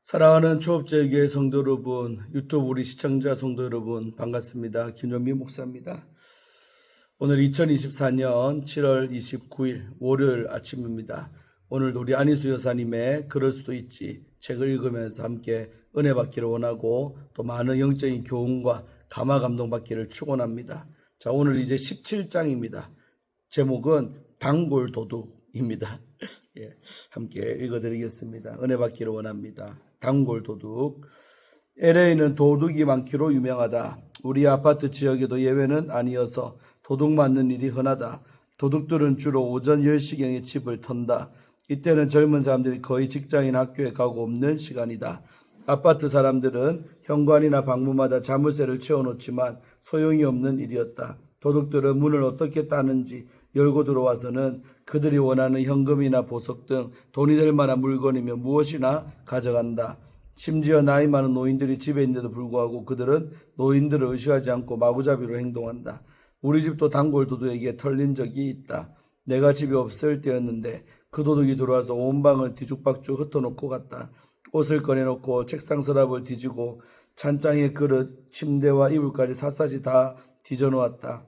사랑하는 초업제교회 성도 여러분, 유튜브 우리 시청자 성도 여러분 반갑습니다. 김정민 목사입니다. 오늘 2024년 7월 29일 월요일 아침입니다. 오늘도 우리 안희수 여사님의 그럴 수도 있지 책을 읽으면서 함께 은혜 받기를 원하고 또 많은 영적인 교훈과 감화 감동 받기를 축원합니다. 자, 오늘 이제 17장입니다. 제목은 단골 도둑입니다. 예, 함께 읽어드리겠습니다. 은혜 받기를 원합니다. 단골 도둑. LA는 도둑이 많기로 유명하다. 우리 아파트 지역에도 예외는 아니어서 도둑 맞는 일이 흔하다. 도둑들은 주로 오전 10시경에 집을 턴다. 이때는 젊은 사람들이 거의 직장이나 학교에 가고 없는 시간이다. 아파트 사람들은 현관이나 방문마다 자물쇠를 채워놓지만 소용이 없는 일이었다. 도둑들은 문을 어떻게 따는지 열고 들어와서는 그들이 원하는 현금이나 보석 등 돈이 될 만한 물건이면 무엇이나 가져간다. 심지어 나이 많은 노인들이 집에 있는데도 불구하고 그들은 노인들을 의식하지 않고 마구잡이로 행동한다. 우리 집도 단골 도둑에게 털린 적이 있다. 내가 집에 없을 때였는데 그 도둑이 들어와서 온 방을 뒤죽박죽 흩어놓고 갔다. 옷을 꺼내놓고 책상 서랍을 뒤지고 찬장의 그릇, 침대와 이불까지 샅샅이 다 뒤져놓았다.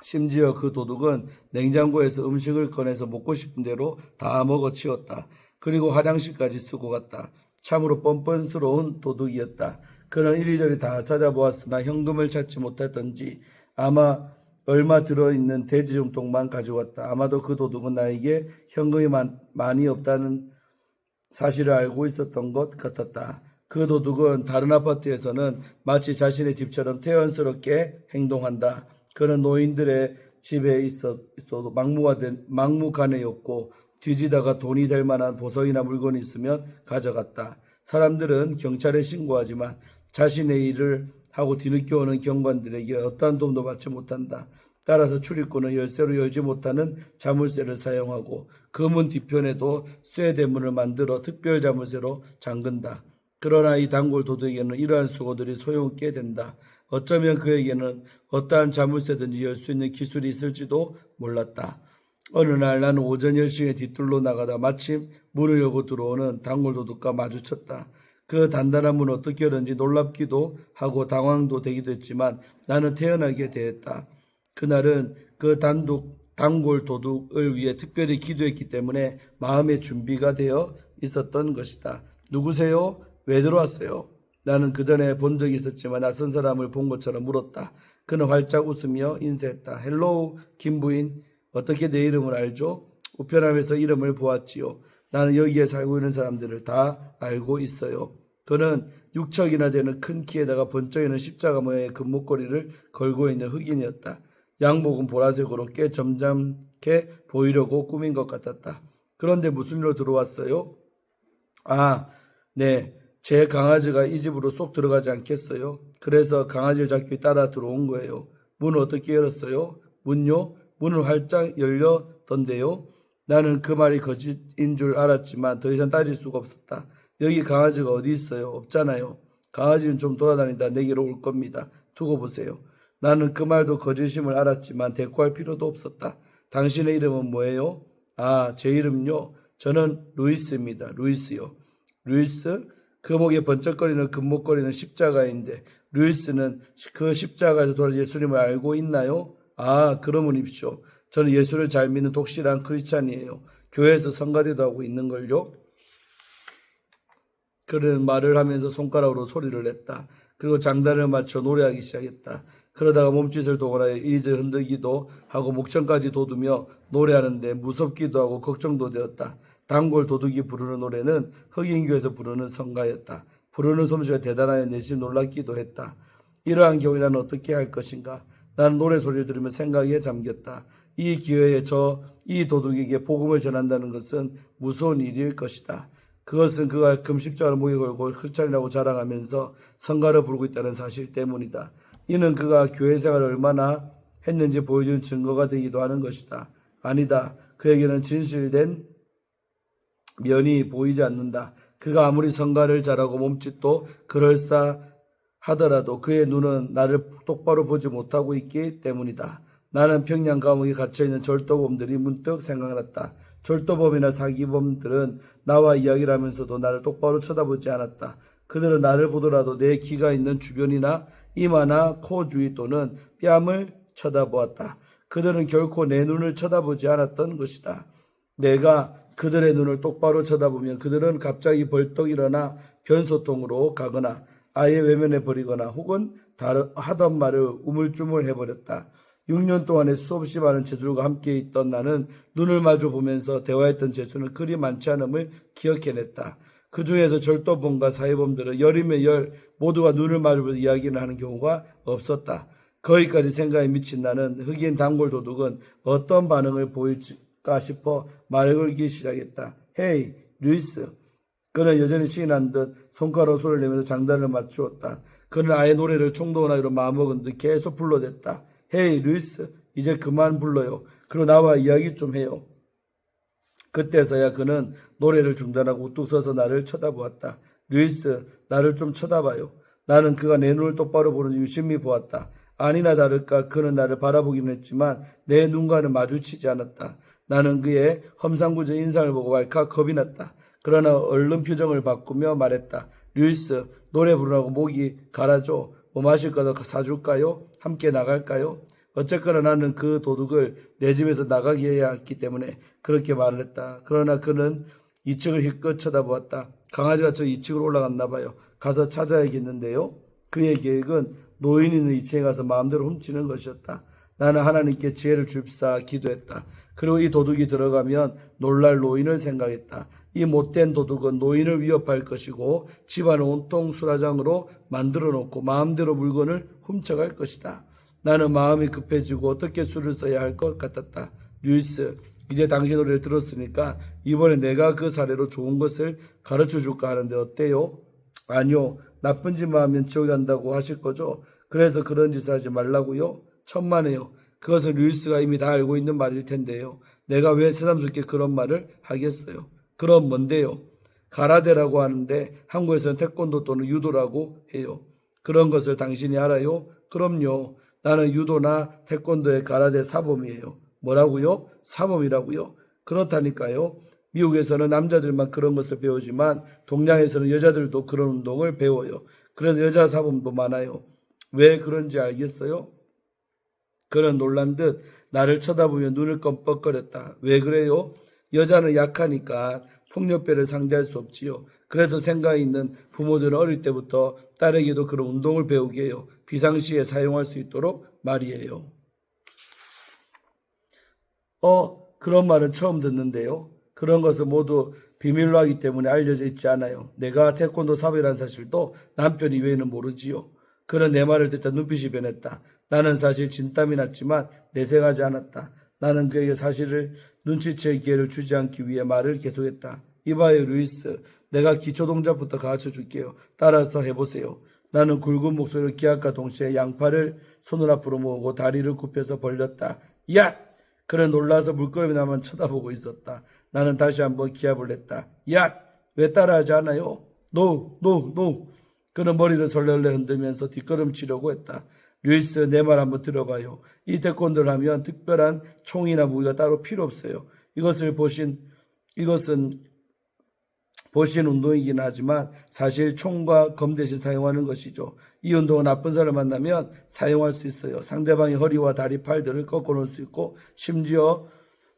심지어 그 도둑은 냉장고에서 음식을 꺼내서 먹고 싶은 대로 다 먹어치웠다. 그리고 화장실까지 쓰고 갔다. 참으로 뻔뻔스러운 도둑이었다. 그는 이리저리 다 찾아보았으나 현금을 찾지 못했던지 아마 얼마 들어있는 대지중통만 가져왔다. 아마도 그 도둑은 나에게 현금이 많이 없다는 사실을 알고 있었던 것 같았다. 그 도둑은 다른 아파트에서는 마치 자신의 집처럼 태연스럽게 행동한다. 그는 노인들의 집에 있어도 막무가내였고 뒤지다가 돈이 될 만한 보석이나 물건이 있으면 가져갔다. 사람들은 경찰에 신고하지만 자신의 일을 하고 뒤늦게 오는 경관들에게 어떠한 도움도 받지 못한다. 따라서 출입구는 열쇠로 열지 못하는 자물쇠를 사용하고 그 문 뒤편에도 쇠대문을 만들어 특별 자물쇠로 잠근다. 그러나 이 단골 도둑에게는 이러한 수고들이 소용없게 된다. 어쩌면 그에게는 어떠한 자물쇠든지 열 수 있는 기술이 있을지도 몰랐다. 어느 날 나는 오전 10시에 뒤뜰로 나가다 마침 문을 열고 들어오는 단골 도둑과 마주쳤다. 그 단단한 문을 어떻게 열었는지 놀랍기도 하고 당황도 되기도 했지만 나는 태연하게 대했다. 그날은 그 단골 도둑을 위해 특별히 기도했기 때문에 마음의 준비가 되어 있었던 것이다. 누구세요? 왜 들어왔어요? 나는 그 전에 본 적이 있었지만 낯선 사람을 본 것처럼 물었다. 그는 활짝 웃으며 인사했다. 헬로우, 김부인. 어떻게 내 이름을 알죠? 우편함에서 이름을 보았지요. 나는 여기에 살고 있는 사람들을 다 알고 있어요. 그는 6척이나 되는 큰 키에다가 번쩍이는 십자가 모양의 금목걸이를 걸고 있는 흑인이었다. 양복은 보라색으로 꽤 점잖게 보이려고 꾸민 것 같았다. 그런데 무슨 일로 들어왔어요? 아, 네. 제 강아지가 이 집으로 쏙 들어가지 않겠어요? 그래서 강아지를 잡기 따라 들어온 거예요. 문을 어떻게 열었어요? 문요? 문을 활짝 열려던데요. 나는 그 말이 거짓인 줄 알았지만 더 이상 따질 수가 없었다. 여기 강아지가 어디 있어요? 없잖아요. 강아지는 좀 돌아다니다 내게로 올 겁니다. 두고 보세요. 나는 그 말도 거짓임을 알았지만 대꾸할 필요도 없었다. 당신의 이름은 뭐예요? 아, 제 이름요? 저는 루이스입니다. 루이스요. 루이스? 그 목에 번쩍거리는 금목걸이는 십자가인데 루이스는 그 십자가에서 돌아온 예수님을 알고 있나요? 아, 그러므십시오. 저는 예수를 잘 믿는 독실한 크리스찬이에요. 교회에서 성가대도 하고 있는걸요. 그런 말을 하면서 손가락으로 소리를 냈다. 그리고 장단을 맞춰 노래하기 시작했다. 그러다가 몸짓을 동원하여 이리저리 흔들기도 하고 목청까지 돋우며 노래하는데 무섭기도 하고 걱정도 되었다. 단골 도둑이 부르는 노래는 흑인교에서 부르는 성가였다. 부르는 솜씨가 대단하여 내심 놀랍기도 했다. 이러한 경우에 나는 어떻게 할 것인가? 나는 노래 소리를 들으며 생각에 잠겼다. 이 기회에 이 도둑에게 복음을 전한다는 것은 무서운 일일 것이다. 그것은 그가 금십자가를 목에 걸고 크리스찬이라고 자랑하면서 성가를 부르고 있다는 사실 때문이다. 이는 그가 교회 생활을 얼마나 했는지 보여주는 증거가 되기도 하는 것이다. 아니다. 그에게는 진실된 면이 보이지 않는다. 그가 아무리 성가를 잘하고 몸짓도 그럴싸하더라도 그의 눈은 나를 똑바로 보지 못하고 있기 때문이다. 나는 평양 감옥에 갇혀있는 절도범들이 문득 생각났다. 절도범이나 사기범들은 나와 이야기를 하면서도 나를 똑바로 쳐다보지 않았다. 그들은 나를 보더라도 내 귀가 있는 주변이나 이마나 코 주위 또는 뺨을 쳐다보았다. 그들은 결코 내 눈을 쳐다보지 않았던 것이다. 내가 그들의 눈을 똑바로 쳐다보면 그들은 갑자기 벌떡 일어나 변소통으로 가거나 아예 외면해 버리거나 혹은 하던 말을 우물쭈물 해버렸다. 6년 동안에 수없이 많은 죄수들과 함께 있던 나는 눈을 마주 보면서 대화했던 죄수는 그리 많지 않음을 기억해냈다. 그 중에서 절도범과 사회범들은 열이면 열 모두가 눈을 마주보며 이야기를 하는 경우가 없었다. 거기까지 생각에 미친 나는 흑인 단골 도둑은 어떤 반응을 보일까 싶어 말을 걸기 시작했다. 헤이, 루이스. 그는 여전히 신난 듯 손가락으로 소리를 내면서 장단을 맞추었다. 그는 아예 노래를 총동원하기로 마음먹은 듯 계속 불러댔다. 헤이, 루이스. 이제 그만 불러요. 그리고 나와 이야기 좀 해요. 그때서야 그는 노래를 중단하고 우뚝 서서 나를 쳐다보았다. 루이스, 나를 좀 쳐다봐요. 나는 그가 내 눈을 똑바로 보는지 유심히 보았다. 아니나 다를까 그는 나를 바라보기는 했지만 내 눈과는 마주치지 않았다. 나는 그의 험상궂은 인상을 보고 왈칵 겁이 났다. 그러나 얼른 표정을 바꾸며 말했다. 루이스, 노래 부르라고 목이 가라져. 뭐 마실 거도 사줄까요? 함께 나갈까요? 어쨌거나 나는 그 도둑을 내 집에서 나가게 해야 했기 때문에 그렇게 말을 했다. 그러나 그는 2층을 힐끗 쳐다보았다. 강아지가 저 2층으로 올라갔나 봐요. 가서 찾아야겠는데요. 그의 계획은 노인이 있는 2층에 가서 마음대로 훔치는 것이었다. 나는 하나님께 지혜를 주십사 기도했다. 그리고 이 도둑이 들어가면 놀랄 노인을 생각했다. 이 못된 도둑은 노인을 위협할 것이고 집안을 온통 수라장으로 만들어 놓고 마음대로 물건을 훔쳐갈 것이다. 나는 마음이 급해지고 어떻게 수를 써야 할 것 같았다. 루이스, 이제 당신 노래를 들었으니까 이번에 내가 그 사례로 좋은 것을 가르쳐 줄까 하는데 어때요? 아니요. 나쁜 짓만 하면 지옥에 간다고 하실 거죠? 그래서 그런 짓을 하지 말라고요? 천만에요. 그것은 루이스가 이미 다 알고 있는 말일 텐데요. 내가 왜 새삼스럽게 그런 말을 하겠어요? 그럼 뭔데요? 가라데라고 하는데 한국에서는 태권도 또는 유도라고 해요. 그런 것을 당신이 알아요? 그럼요. 나는 유도나 태권도의 가라데 사범이에요. 뭐라고요? 사범이라고요? 그렇다니까요. 미국에서는 남자들만 그런 것을 배우지만 동양에서는 여자들도 그런 운동을 배워요. 그래서 여자 사범도 많아요. 왜 그런지 알겠어요? 그는 놀란 듯 나를 쳐다보며 눈을 껌뻑거렸다. 왜 그래요? 여자는 약하니까 폭력배를 상대할 수 없지요. 그래서 생각이 있는 부모들은 어릴 때부터 딸에게도 그런 운동을 배우게 해요. 비상시에 사용할 수 있도록 말이에요. 그런 말은 처음 듣는데요. 그런 것은 모두 비밀로 하기 때문에 알려져 있지 않아요. 내가 태권도 사범이라는 사실도 남편 이외에는 모르지요. 그는 내 말을 듣자 눈빛이 변했다. 나는 사실 진땀이 났지만 내색하지 않았다. 나는 그에게 사실을 눈치챌 기회를 주지 않기 위해 말을 계속했다. 이봐요, 루이스. 내가 기초 동작부터 가르쳐 줄게요. 따라서 해보세요. 나는 굵은 목소리로 기합과 동시에 양팔을 손을 앞으로 모으고 다리를 굽혀서 벌렸다. 야! 그는 놀라서 물끄러미 나만 쳐다보고 있었다. 나는 다시 한번 기합을 했다. 야! 왜 따라하지 않아요? 노! 그는 머리를 설레설레 흔들면서 뒷걸음치려고 했다. 루이스, 내 말 한번 들어봐요. 이 태권도를 하면 특별한 총이나 무기가 따로 필요 없어요. 이것은 보신 운동이긴 하지만 사실 총과 검 대신 사용하는 것이죠. 이 운동은 나쁜 사람을 만나면 사용할 수 있어요. 상대방의 허리와 다리, 팔들을 꺾어 놓을 수 있고 심지어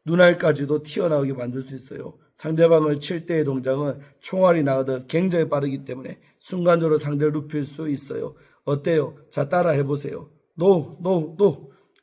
눈알까지도 튀어나오게 만들 수 있어요. 상대방을 칠 때의 동작은 총알이 나가듯 굉장히 빠르기 때문에 순간적으로 상대를 눕힐 수 있어요. 어때요? 자, 따라 해보세요. 노!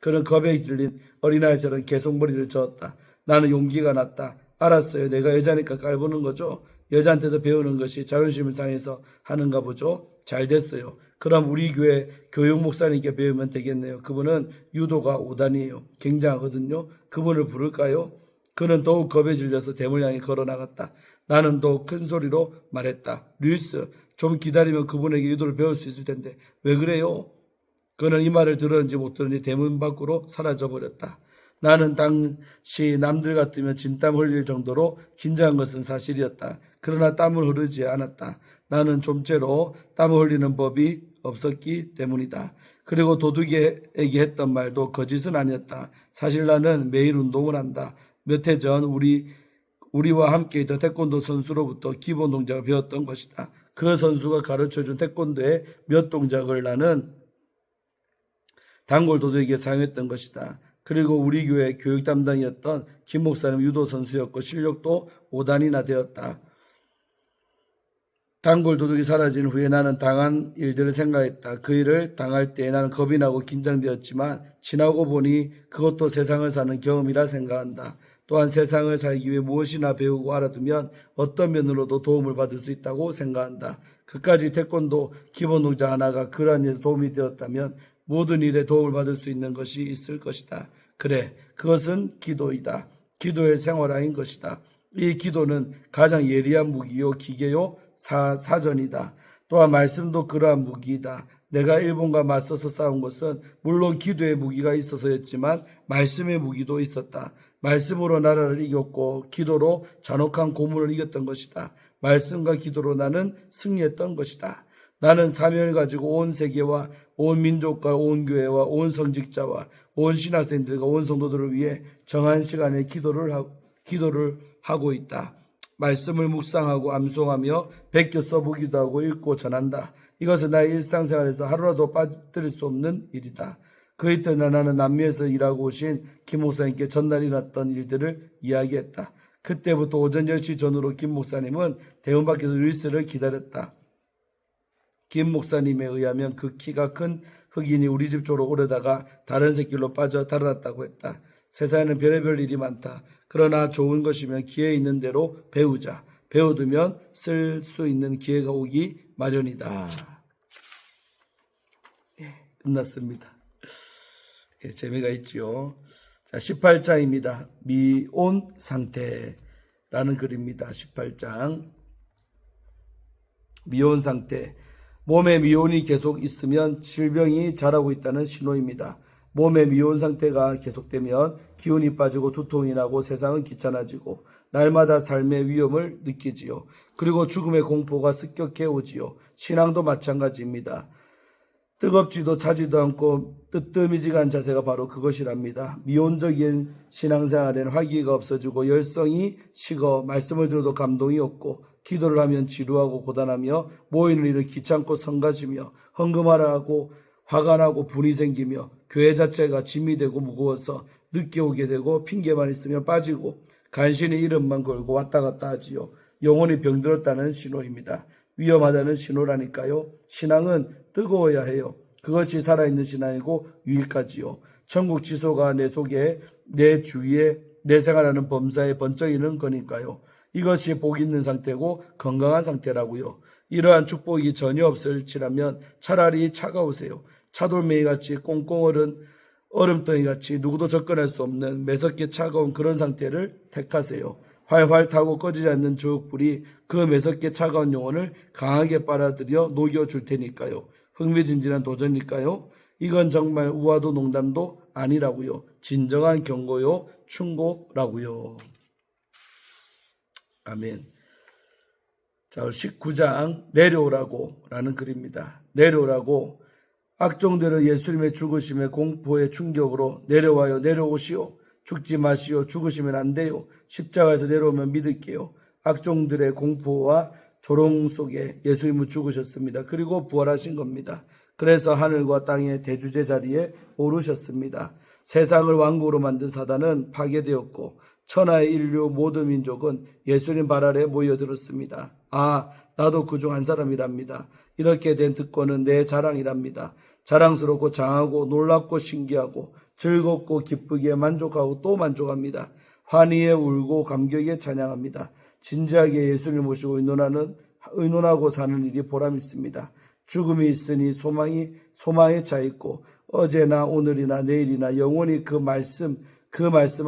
그는 겁에 질린 어린아이처럼 계속 머리를 저었다. 나는 용기가 났다. 알았어요. 내가 여자니까 깔보는 거죠. 여자한테서 배우는 것이 자존심을 상해서 하는가 보죠. 잘 됐어요. 그럼 우리 교회 교육 목사님께 배우면 되겠네요. 그분은 유도가 5단이에요. 굉장하거든요. 그분을 부를까요? 그는 더욱 겁에 질려서 대문 향해 걸어나갔다. 나는 더욱 큰 소리로 말했다. 루이스, 좀 기다리면 그분에게 유도를 배울 수 있을 텐데 왜 그래요? 그는 이 말을 들었는지 못 들었는지 대문 밖으로 사라져버렸다. 나는 당시 남들 같으면 진땀 흘릴 정도로 긴장한 것은 사실이었다. 그러나 땀을 흐르지 않았다. 나는 좀째로 땀을 흘리는 법이 없었기 때문이다. 그리고 도둑에게 했던 말도 거짓은 아니었다. 사실 나는 매일 운동을 한다. 몇 해 전 우리 우리와 함께 있던 태권도 선수로부터 기본 동작을 배웠던 것이다. 그 선수가 가르쳐준 태권도의 몇 동작을 나는 단골 도둑에게 사용했던 것이다. 그리고 우리 교회 교육 담당이었던 김 목사님 유도 선수였고 실력도 5단이나 되었다. 단골 도둑이 사라진 후에 나는 당한 일들을 생각했다. 그 일을 당할 때 나는 겁이 나고 긴장되었지만 지나고 보니 그것도 세상을 사는 경험이라 생각한다. 또한 세상을 살기 위해 무엇이나 배우고 알아두면 어떤 면으로도 도움을 받을 수 있다고 생각한다. 그까지 태권도 기본 동작 하나가 그러한 일에 도움이 되었다면 모든 일에 도움을 받을 수 있는 것이 있을 것이다. 그래, 그것은 기도이다. 기도의 생활화인 것이다. 이 기도는 가장 예리한 무기요, 기계요, 사전이다. 또한 말씀도 그러한 무기이다. 내가 일본과 맞서서 싸운 것은 물론 기도의 무기가 있어서였지만 말씀의 무기도 있었다. 말씀으로 나라를 이겼고 기도로 잔혹한 고문을 이겼던 것이다. 말씀과 기도로 나는 승리했던 것이다. 나는 사명을 가지고 온 세계와 온 민족과 온 교회와 온 성직자와 온 신학생들과 온 성도들을 위해 정한 시간에 기도를 하고 있다. 말씀을 묵상하고 암송하며 베껴 써보기도 하고 읽고 전한다. 이것은 나의 일상생활에서 하루라도 빠뜨릴 수 없는 일이다. 그 이튿날 나는 남미에서 일하고 오신 김 목사님께 전날 일어났던 일들을 이야기했다. 그때부터 오전 10시 전후로 김 목사님은 대문 밖에서 루이스를 기다렸다. 김 목사님에 의하면 그 키가 큰 흑인이 우리 집 쪽으로 오려다가 다른 새길로 빠져 달아났다고 했다. 세상에는 별의별 일이 많다. 그러나 좋은 것이면 기회 있는 대로 배우자. 배워두면 쓸 수 있는 기회가 오기 마련이다. 끝났습니다. 재미가 있지요. 자, 18장입니다. 미온 상태라는 글입니다. 18장. 미온 상태. 몸에 미온이 계속 있으면 질병이 자라고 있다는 신호입니다. 몸의 미온 상태가 계속되면 기운이 빠지고 두통이 나고 세상은 귀찮아지고 날마다 삶의 위험을 느끼지요. 그리고 죽음의 공포가 습격해 오지요. 신앙도 마찬가지입니다. 뜨겁지도 차지도 않고 뜨뜻미지근한 자세가 바로 그것이랍니다. 미온적인 신앙생활에는 활기가 없어지고 열성이 식어 말씀을 들어도 감동이 없고 기도를 하면 지루하고 고단하며 모이는 일을 귀찮고 성가시며 헌금하라고 화가 나고 분이 생기며 교회 자체가 짐이 되고 무거워서 늦게 오게 되고 핑계만 있으면 빠지고 간신히 이름만 걸고 왔다 갔다 하지요. 영혼이 병들었다는 신호입니다. 위험하다는 신호라니까요. 신앙은 뜨거워야 해요. 그것이 살아있는 신앙이고 유익하지요. 천국 지소가 내 속에 내 주위에 내 생활하는 범사에 번쩍이는 거니까요. 이것이 복 있는 상태고 건강한 상태라고요. 이러한 축복이 전혀 없을지라면 차라리 차가우세요. 차돌멩이같이 꽁꽁 얼은 얼음덩이같이 누구도 접근할 수 없는 매섭게 차가운 그런 상태를 택하세요. 활활 타고 꺼지지 않는 주옥불이 그 매섭게 차가운 영혼을 강하게 빨아들여 녹여줄 테니까요. 흥미진진한 도전일까요? 이건 정말 우화도 농담도 아니라고요. 진정한 경고요. 충고라고요. 아멘. 자, 19장 내려오라고 라는 글입니다. 내려오라고. 악종들은 예수님의 죽으심의 공포의 충격으로 내려와요. 내려오시오. 죽지 마시오. 죽으시면 안 돼요. 십자가에서 내려오면 믿을게요. 악종들의 공포와 조롱 속에 예수님은 죽으셨습니다. 그리고 부활하신 겁니다. 그래서 하늘과 땅의 대주제 자리에 오르셨습니다. 세상을 왕국으로 만든 사단은 파괴되었고 천하의 인류 모든 민족은 예수님 발 아래 모여들었습니다. 아, 나도 그중 한 사람이랍니다. 이렇게 된 특권은 내 자랑이랍니다. 자랑스럽고 장하고 놀랍고 신기하고 즐겁고 기쁘게 만족하고 또 만족합니다. 환희에 울고 감격에 찬양합니다. 진지하게 예수를 모시고 의논하고 사는 일이 보람 있습니다. 죽음이 있으니 소망에 차 있고 어제나 오늘이나 내일이나 영원히 그 말씀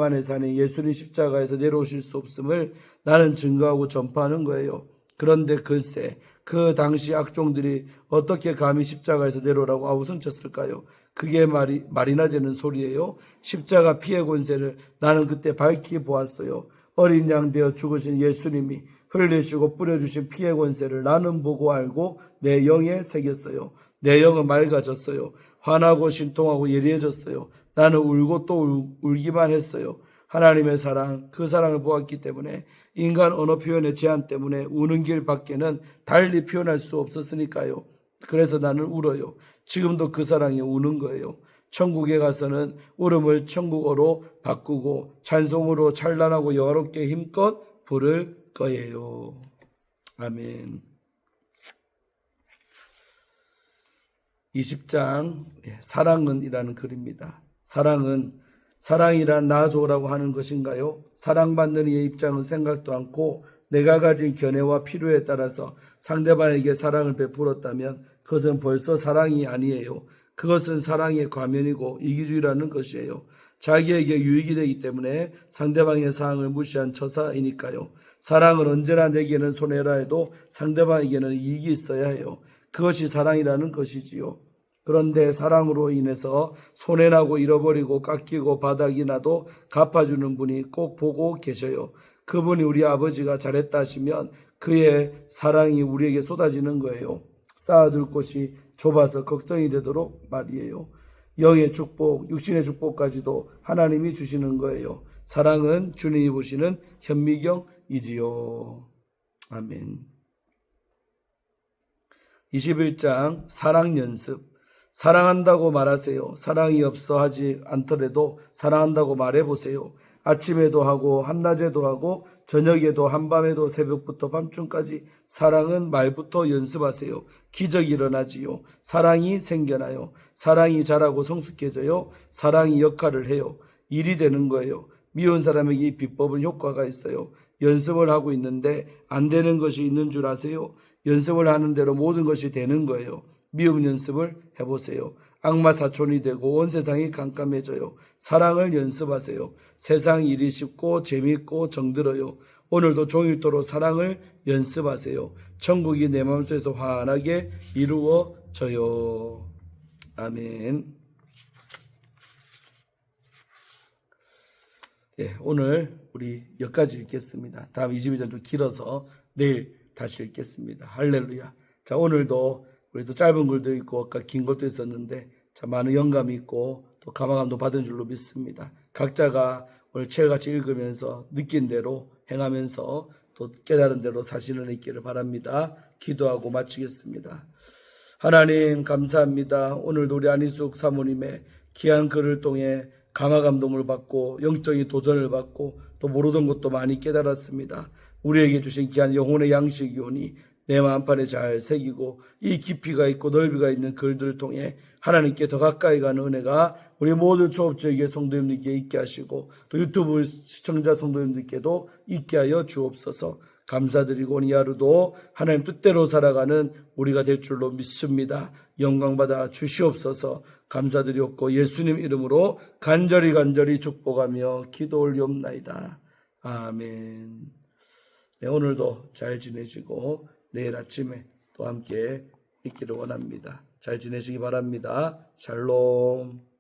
안에 사는 예수님 십자가에서 내려오실 수 없음을 나는 증거하고 전파하는 거예요. 그런데 글쎄 그 당시 악종들이 어떻게 감히 십자가에서 내려오라고 아우성쳤을까요? 그게 말이나 되는 소리예요. 십자가 피해 권세를 나는 그때 밝히 보았어요. 어린 양 되어 죽으신 예수님이 흘리시고 뿌려주신 피해 권세를 나는 보고 알고 내 영에 새겼어요. 내 영은 맑아졌어요. 환하고 신통하고 예리해졌어요. 나는 울고 또 울기만 했어요. 하나님의 사랑, 그 사랑을 보았기 때문에 인간 언어 표현의 제한 때문에 우는 길 밖에는 달리 표현할 수 없었으니까요. 그래서 나는 울어요. 지금도 그 사랑이 우는 거예요. 천국에 가서는 울음을 천국어로 바꾸고 찬송으로 찬란하고 영화롭게 힘껏 부를 거예요. 아멘. 20장 사랑은 이라는 글입니다. 사랑이란 나 좋으라고 하는 것인가요? 사랑받는 이의 입장은 생각도 않고 내가 가진 견해와 필요에 따라서 상대방에게 사랑을 베풀었다면 그것은 벌써 사랑이 아니에요. 그것은 사랑의 과면이고 이기주의라는 것이에요. 자기에게 유익이 되기 때문에 상대방의 사랑을 무시한 처사이니까요. 사랑은 언제나 내게는 손해라 해도 상대방에게는 이익이 있어야 해요. 그것이 사랑이라는 것이지요. 그런데 사랑으로 인해서 손해나고 잃어버리고 깎이고 바닥이 나도 갚아주는 분이 꼭 보고 계셔요. 그분이 우리 아버지가 잘했다 하시면 그의 사랑이 우리에게 쏟아지는 거예요. 쌓아둘 곳이 좁아서 걱정이 되도록 말이에요. 영의 축복, 육신의 축복까지도 하나님이 주시는 거예요. 사랑은 주님이 보시는 현미경이지요. 아멘. 21장 사랑 연습. 사랑한다고 말하세요. 사랑이 없어 하지 않더라도 사랑한다고 말해보세요. 아침에도 하고 한낮에도 하고 저녁에도 한밤에도 새벽부터 밤중까지 사랑은 말부터 연습하세요. 기적이 일어나지요. 사랑이 생겨나요. 사랑이 자라고 성숙해져요. 사랑이 역할을 해요. 일이 되는 거예요. 미운 사람에게 이 비법은 효과가 있어요. 연습을 하고 있는데 안 되는 것이 있는 줄 아세요? 연습을 하는 대로 모든 것이 되는 거예요. 미움 연습을 해보세요. 악마 사촌이 되고 온 세상이 깜깜해져요. 사랑을 연습하세요. 세상 일이 쉽고 재미있고 정들어요. 오늘도 종일토록 사랑을 연습하세요. 천국이 내 마음속에서 환하게 이루어져요. 아멘. 네, 오늘 우리 여기까지 읽겠습니다. 다음 22장 좀 길어서 내일 다시 읽겠습니다. 할렐루야. 자, 오늘도 우리도 짧은 글도 있고 아까 긴 것도 있었는데 참 많은 영감이 있고 또 감화감도 받은 줄로 믿습니다. 각자가 오늘 책같이 읽으면서 느낀 대로 행하면서 또 깨달은 대로 사실을 있기를 바랍니다. 기도하고 마치겠습니다. 하나님 감사합니다. 오늘도 우리 안희숙 사모님의 귀한 글을 통해 감화감동을 받고 영적인 도전을 받고 또 모르던 것도 많이 깨달았습니다. 우리에게 주신 귀한 영혼의 양식이 오니 내 마음판에 잘 새기고 이 깊이가 있고 넓이가 있는 글들을 통해 하나님께 더 가까이 가는 은혜가 우리 모든 초업적의 성도님들께 있게 하시고 또 유튜브 시청자 성도님들께도 있게 하여 주옵소서. 감사드리고 오늘 하루도 하나님 뜻대로 살아가는 우리가 될 줄로 믿습니다. 영광받아 주시옵소서. 감사드리옵고 예수님 이름으로 간절히 축복하며 기도 올리옵나이다. 아멘. 네, 오늘도 잘 지내시고 내일 아침에 또 함께 있기를 원합니다. 잘 지내시기 바랍니다. 샬롬.